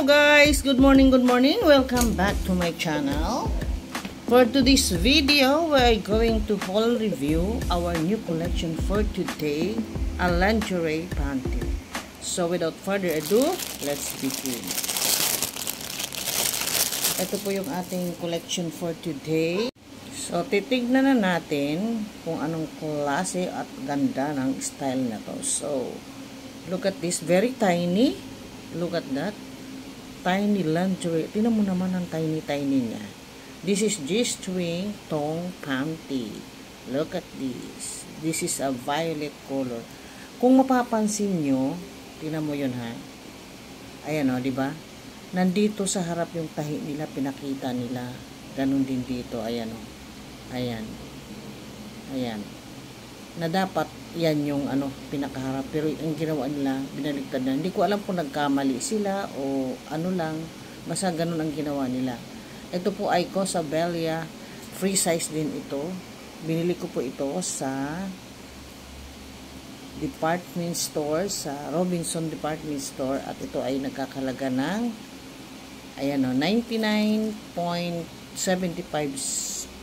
guys, good morning, welcome back to my channel. For today's video, we're going to haul review our new collection for today, a lingerie panty. So without further ado, let's begin. Ito po yung ating collection for today. So titignan na natin kung anong klase at ganda ng style na to. So look at this, very tiny. Look at that. Tiny lingerie. Tingnan mo naman ang tiny niya. This is G-string thong panty. Look at this. This is a violet color. Kung mapapansin nyo, tingnan mo yun ha. Ayan o, diba? Nandito sa harap yung tahi nila, pinakita nila. Ganun din dito. Ayan o. Ayan. Ayan. Na dapat yan yung pinakaharap, pero ang ginawa nila binaliktad na. Hindi ko alam kung nagkamali sila o ano lang, basta ganun ang ginawa nila. Ito po ay Cosabelia, free size din ito. Binili ko po ito sa department store, sa Robinson department store, at ito ay nagkakalaga ng ayan o, 99.75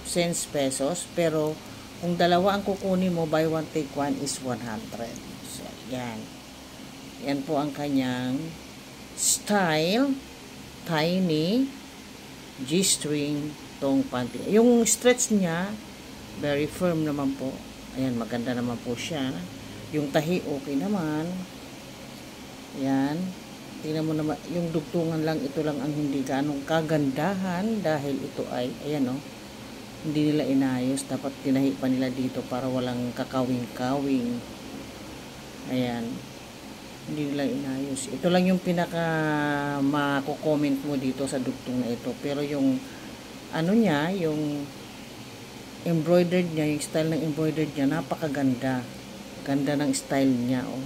cents pesos, pero kung dalawa ang kukunin mo, buy one take one is 100. So, yan. Yan po ang kanyang style. Tiny G-string thong panty. Yung stretch niya, very firm naman po. Ayan, maganda naman po siya. Yung tahi, okay naman. Yan. Tingnan mo naman, yung dugtungan lang, ito lang ang hindi ganong kagandahan dahil ito ay, ayan o, hindi nila inayos. Dapat tinahi pa nila dito para walang kakawing-kawing. Ayan. Hindi nila inayos. Ito lang yung pinaka mako-comment mo dito sa dugtong na ito. Pero yung niya, yung embroidered niya, yung style ng embroidered niya, napakaganda. Ganda ng style niya, oh.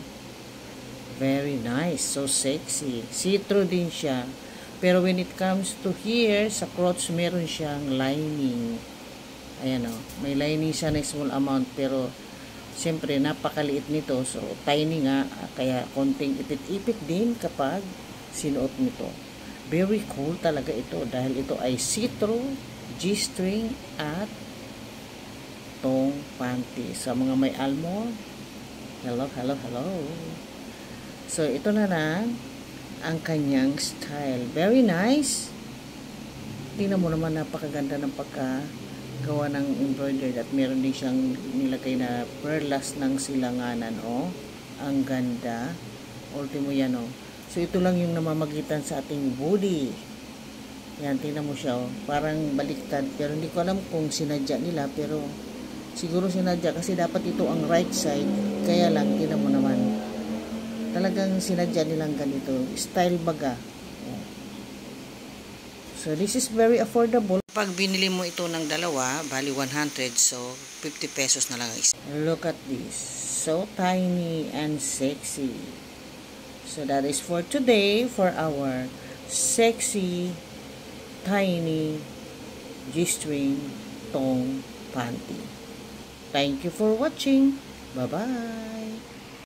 Very nice. So sexy. See-through din siya. Pero when it comes to here, sa crotch, meron siyang lining. Ayan o, may lining siya na small amount, pero siyempre napakaliit nito, so tiny nga, kaya konting ipit-ipit din kapag sinuot nito. Very cool talaga ito dahil ito ay see-through, G-string at thong panty. Sa mga may almond, hello. So ito na ang kanyang style. Very nice. Tingnan mo naman, napakaganda ng gawa ng embroidered, at meron din siyang nilagay na perlas ng silanganan, oh. Ang ganda. Ultimo yan, oh. So ito lang yung namamagitan sa ating body. Yan, tingnan mo siya, oh. Parang baliktad, pero hindi ko alam kung sinadya nila, pero siguro sinadya kasi dapat ito ang right side. Kaya lang, tingnan mo naman, talagang sinadya nilang ganito. Style baga. So this is very affordable. Pag binili mo ito ng dalawa, bali 100, so 50 pesos na lang. Look at this. So tiny and sexy. So that is for today, for our sexy, tiny G-string thong panty. Thank you for watching. Bye-bye.